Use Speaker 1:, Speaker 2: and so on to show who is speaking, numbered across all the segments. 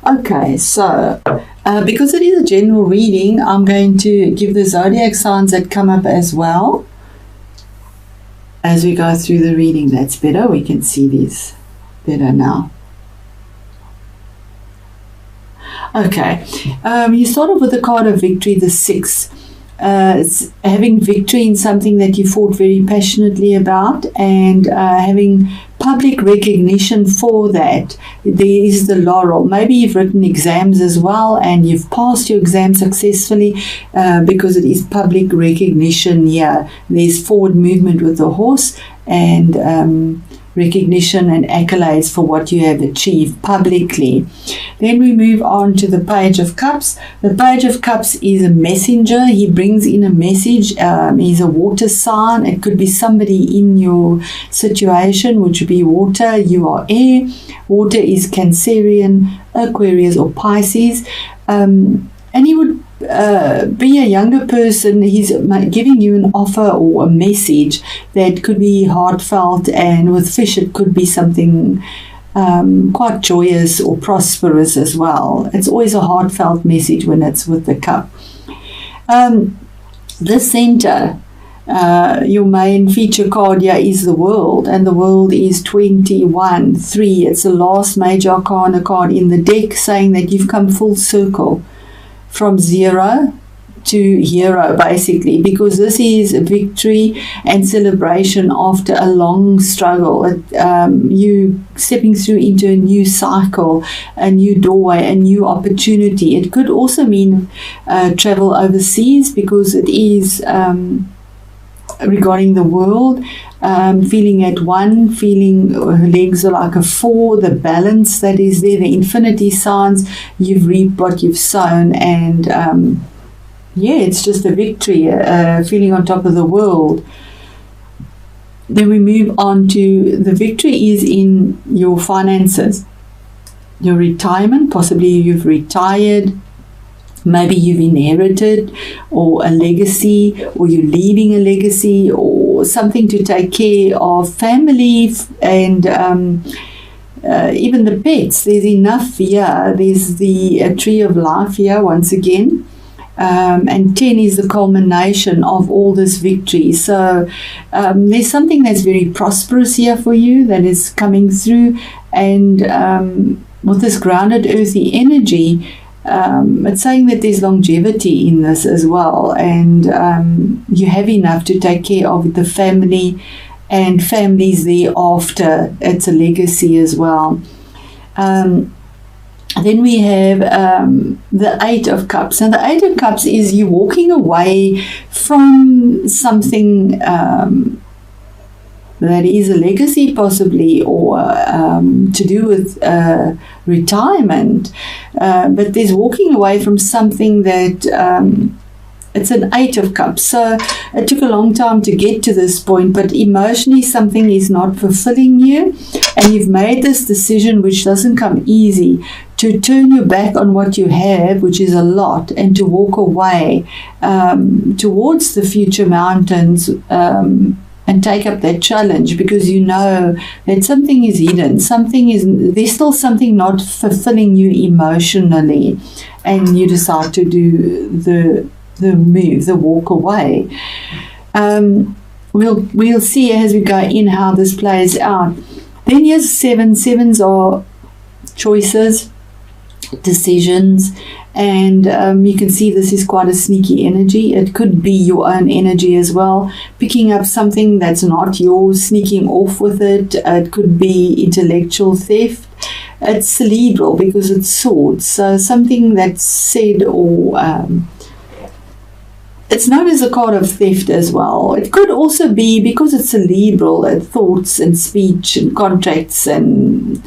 Speaker 1: Okay, so because it is a general reading, I'm going to give the zodiac signs that come up as well as we go through the reading. That's better. We can see these better now. Okay, you start off with the card of victory, the 6. It's having victory in something that you fought very passionately about, and having public recognition for that. There is the laurel. Maybe you've written exams as well and you've passed your exam successfully, because it is public recognition here. There's forward movement with the horse, and recognition and accolades for what you have achieved publicly. Then we move on to the Page of Cups. The Page of Cups is a messenger. He brings in a message. He's a water sign. It could be somebody in your situation, which would be water. You are air. Water is Cancerian, Aquarius, or Pisces. And he would be a younger person. He's giving you an offer or a message that could be heartfelt, and with fish it could be something quite joyous or prosperous as well. It's always a heartfelt message when it's with the cup. The center, your main feature card here is the World, and the World is 21-3. It's the last major arcana card in the deck, saying that you've come full circle from 0 to hero, basically, because this is victory and celebration after a long struggle. You stepping through into a new cycle, a new doorway, a new opportunity. It could also mean travel overseas, because it is regarding the World, feeling at 1, feeling legs are like a 4, the balance that is there, the infinity signs. You've reaped what you've sown, and it's just a victory, feeling on top of the world. Then we move on to the victory is in your finances, your retirement. Possibly you've retired, maybe you've inherited, or a legacy, or you're leaving a legacy, or something to take care of family and even the pets. There's enough here. There's the tree of life here once again. And 10 is the culmination of all this victory. So there's something that's very prosperous here for you that is coming through. And with this grounded earthy energy, it's saying that there's longevity in this as well. And you have enough to take care of the family and families thereafter. It's a legacy as well. Then we have the 8 of Cups. And the 8 of Cups is you walking away from something that is a legacy possibly, or to do with retirement. But there's walking away from something that it's an 8 of Cups. So it took a long time to get to this point, but emotionally something is not fulfilling you, and you've made this decision, which doesn't come easy, to turn your back on what you have, which is a lot, and to walk away towards the future mountains, and take up that challenge, because you know that something is hidden, there's still something not fulfilling you emotionally, and you decide to do the move, the walk away. We'll see as we go in how this plays out. Then here's 7. 7s are choices, decisions, and you can see this is quite a sneaky energy. It could be your own energy as well, picking up something that's not yours, sneaking off with it. It could be intellectual theft. It's cerebral because it's swords, so something that's said, or it's known as a card of theft as well. It could also be, because it's cerebral, thoughts and speech and contracts, and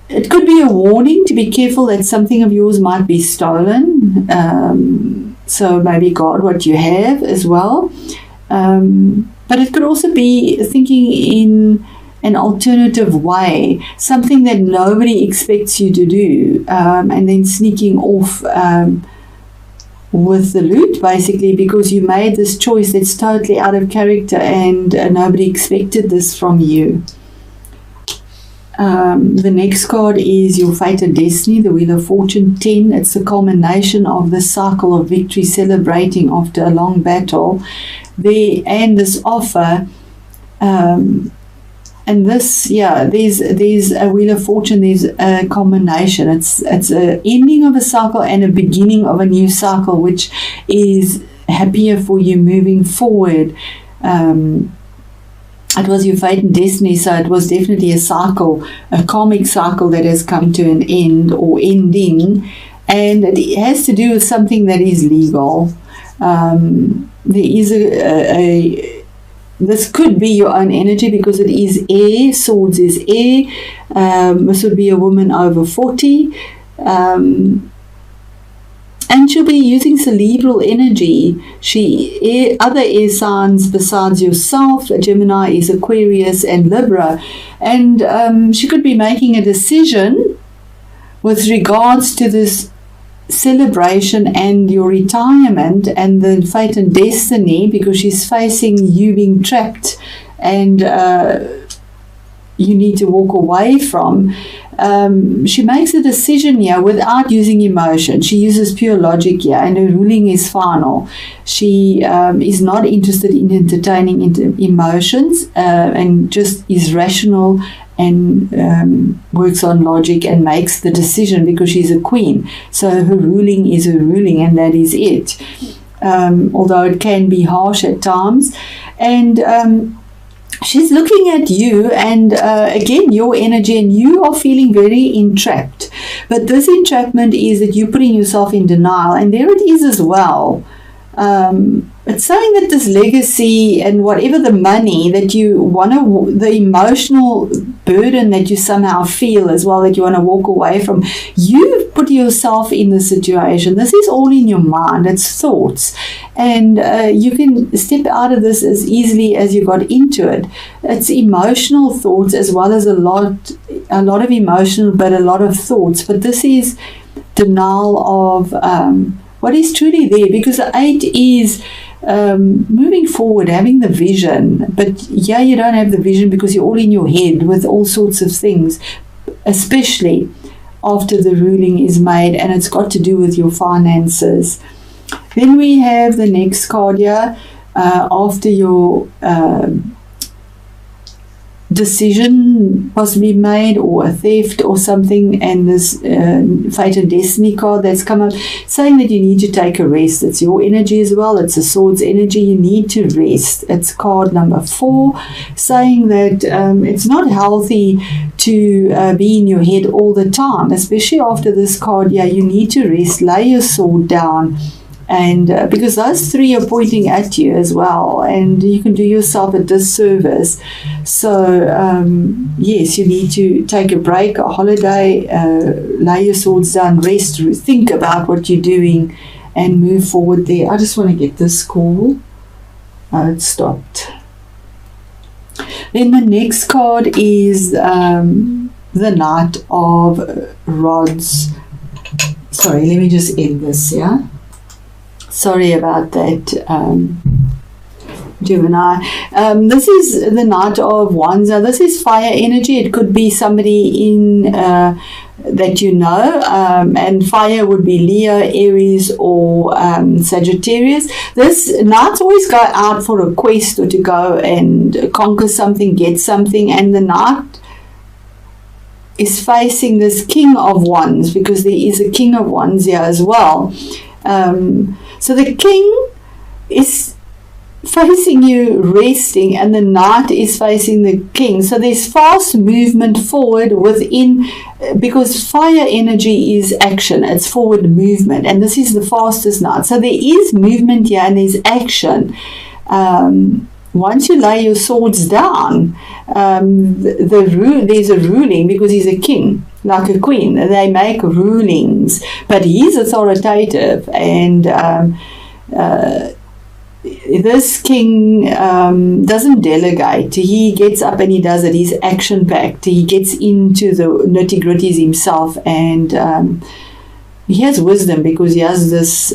Speaker 1: it could be a warning to be careful that something of yours might be stolen. So maybe guard what you have as well. But it could also be thinking in an alternative way, something that nobody expects you to do, and then sneaking off with the loot, basically, because you made this choice that's totally out of character, and nobody expected this from you. The next card is your fate and destiny, the Wheel of Fortune 10. It's the culmination of the cycle of victory, celebrating after a long battle. And this offer, and this, there's a Wheel of Fortune, there's a culmination. It's a ending of a cycle and a beginning of a new cycle, which is happier for you moving forward. It was your fate and destiny, so it was definitely a cycle, a karmic cycle that has come to an end or ending, and it has to do with something that is legal. There is this could be your own energy because it is air. Swords is air. This would be a woman over 40. And she'll be using cerebral energy. Other air signs besides yourself, Gemini is Aquarius and Libra, and she could be making a decision with regards to this celebration and your retirement and the fate and destiny, because she's facing you being trapped and you need to walk away from. She makes a decision here without using emotion. She uses pure logic here, and her ruling is final. She is not interested in entertaining emotions and just is rational and works on logic and makes the decision because she's a queen. So her ruling is her ruling, and that is it. Although it can be harsh at times. And she's looking at you and again your energy, and you are feeling very entrapped. But this entrapment is that you're putting yourself in denial, and there it is as well. It's saying that this legacy and whatever the money that you want to, the emotional burden that you somehow feel as well, that you want to walk away from, you put yourself in the situation. This is all in your mind. It's thoughts. And you can step out of this as easily as you got into it. It's emotional thoughts as well as a lot of emotional, but a lot of thoughts. But this is denial of what is truly there, because the 8 is moving forward, having the vision. But yeah, you don't have the vision because you're all in your head with all sorts of things, especially after the ruling is made, and it's got to do with your finances. Then we have the next card here, after your decision possibly made, or a theft or something, and this fate and destiny card that's come up saying that you need to take a rest. It's your energy as well. It's a sword's energy. You need to rest. It's card number 4, saying that it's not healthy to be in your head all the time, especially after this card. Yeah, you need to rest. Lay your sword down. And because those 3 are pointing at you as well, and you can do yourself a disservice. So yes, you need to take a break, a holiday, lay your swords down, rest, think about what you're doing, and move forward there. I just want to get this call. It stopped. Then the next card is the Knight of Rods. Sorry, let me just end this, yeah? Sorry about that, Gemini. This is the Knight of Wands. Now, this is fire energy. It could be somebody in that you know, and fire would be Leo, Aries, or Sagittarius. This Knights always go out for a quest or to go and conquer something, get something, and the Knight is facing this King of Wands, because there is a King of Wands here as well. So the king is facing you resting, and the knight is facing the king. So there's fast movement forward within, because fire energy is action. It's forward movement, and this is the fastest knight. So there is movement here, and there's action. Once you lay your swords down, there's a ruling, because he's a king. Like a queen, they make rulings, but he's authoritative, and this king doesn't delegate. He gets up and he does it. He's action-packed. He gets into the nitty-gritties himself, and he has wisdom, because he has this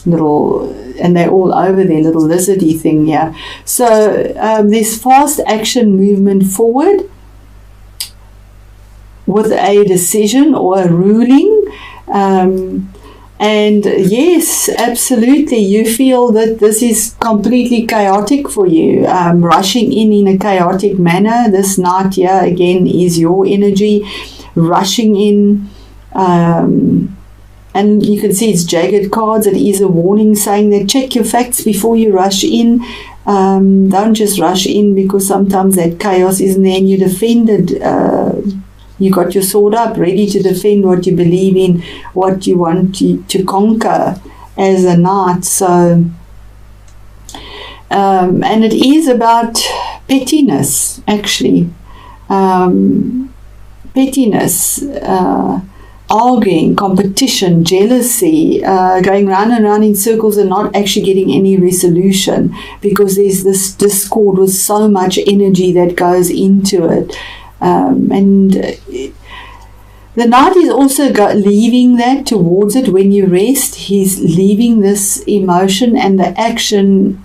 Speaker 1: little, and they're all over their little lizardy thing here. So there's fast action movement forward. with a decision or a ruling. And yes, absolutely, you feel that this is completely chaotic for you, rushing in a chaotic manner. This night here again is your energy rushing in, and you can see it's jagged cards. It is a warning saying that check your facts before you rush in. Don't just rush in, because sometimes that chaos isn't there and you're defended. You got your sword up, ready to defend what you believe in, what you want to conquer as a knight. So, and it is about pettiness, actually. Pettiness, arguing, competition, jealousy, going round and round in circles and not actually getting any resolution, because there's this discord with so much energy that goes into it. And the knight is also leaving that towards it. When you rest, he's leaving this emotion, and the action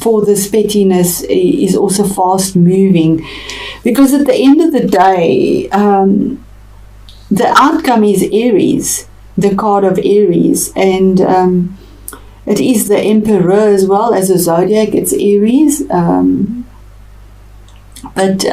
Speaker 1: for this pettiness is also fast moving, because at the end of the day, the outcome is Aries, the card of Aries, and it is the Emperor as well as a zodiac. It's Aries. But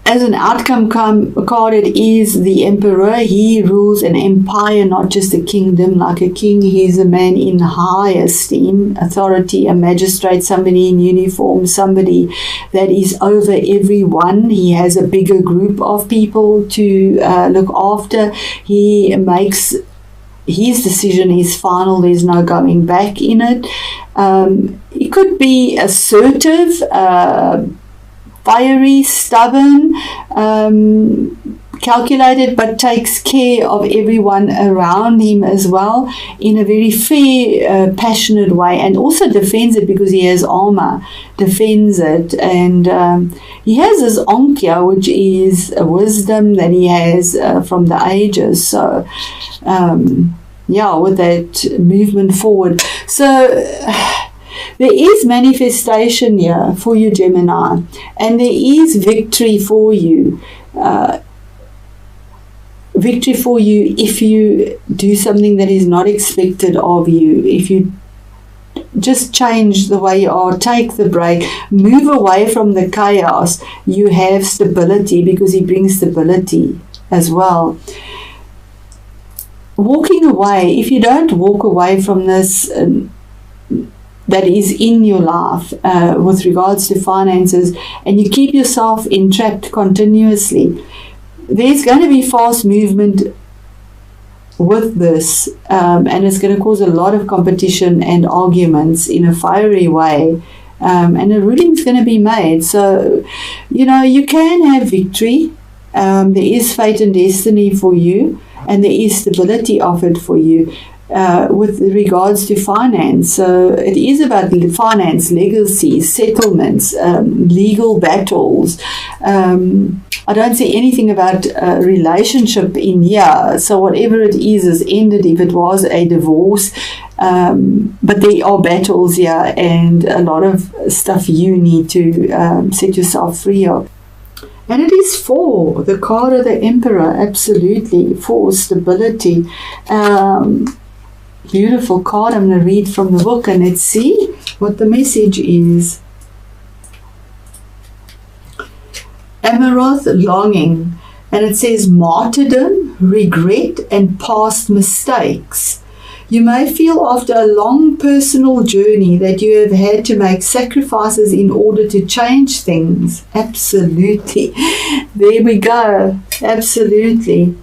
Speaker 1: as an outcome card, it is the Emperor. He rules an empire, not just a kingdom. Like a king, he's a man in high esteem, authority, a magistrate, somebody in uniform, somebody that is over everyone. He has a bigger group of people to look after. He makes his decision is final. There's no going back in it. It could be assertive, fiery, stubborn, calculated, but takes care of everyone around him as well in a very fair, passionate way, and also defends it because he has armor, defends it. And he has his Ankhya, which is a wisdom that he has from the ages. So yeah, with that movement forward. So there is manifestation here for you, Gemini, and there is victory for you. Victory for you if you do something that is not expected of you. If you just change the way you are, take the break, move away from the chaos, you have stability, because he brings stability as well. Walking away, if you don't walk away from this that is in your life with regards to finances, and you keep yourself entrapped continuously, there's going to be fast movement with this, and it's going to cause a lot of competition and arguments in a fiery way, and a ruling's going to be made. So, you know, you can have victory. There is fate and destiny for you, and there is stability offered for you with regards to finance. So it is about finance, legacy, settlements, legal battles. I don't see anything about a relationship in here. So whatever it is ended, if it was a divorce. But there are battles here, and a lot of stuff you need to set yourself free of. And it is for the card of the Emperor, absolutely, for stability. Beautiful card. I'm going to read from the book, and let's see what the message is. Amaroth, longing. And it says martyrdom, regret, and past mistakes. You may feel after a long personal journey that you have had to make sacrifices in order to change things. Absolutely. There we go. Absolutely.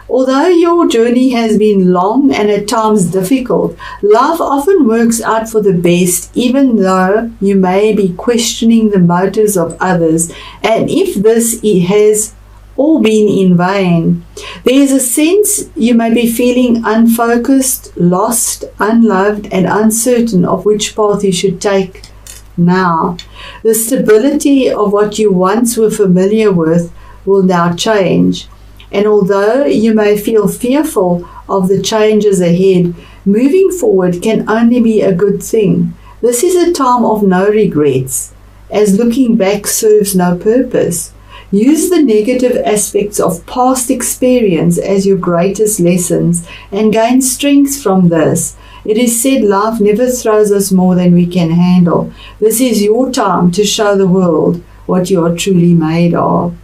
Speaker 1: Although your journey has been long and at times difficult, life often works out for the best, even though you may be questioning the motives of others. And if this has all been in vain, there is a sense you may be feeling unfocused, lost, unloved, and uncertain of which path you should take now. The stability of what you once were familiar with will now change. And although you may feel fearful of the changes ahead, moving forward can only be a good thing. This is a time of no regrets, as looking back serves no purpose. Use the negative aspects of past experience as your greatest lessons and gain strength from this. It is said life never throws us more than we can handle. This is your time to show the world what you are truly made of.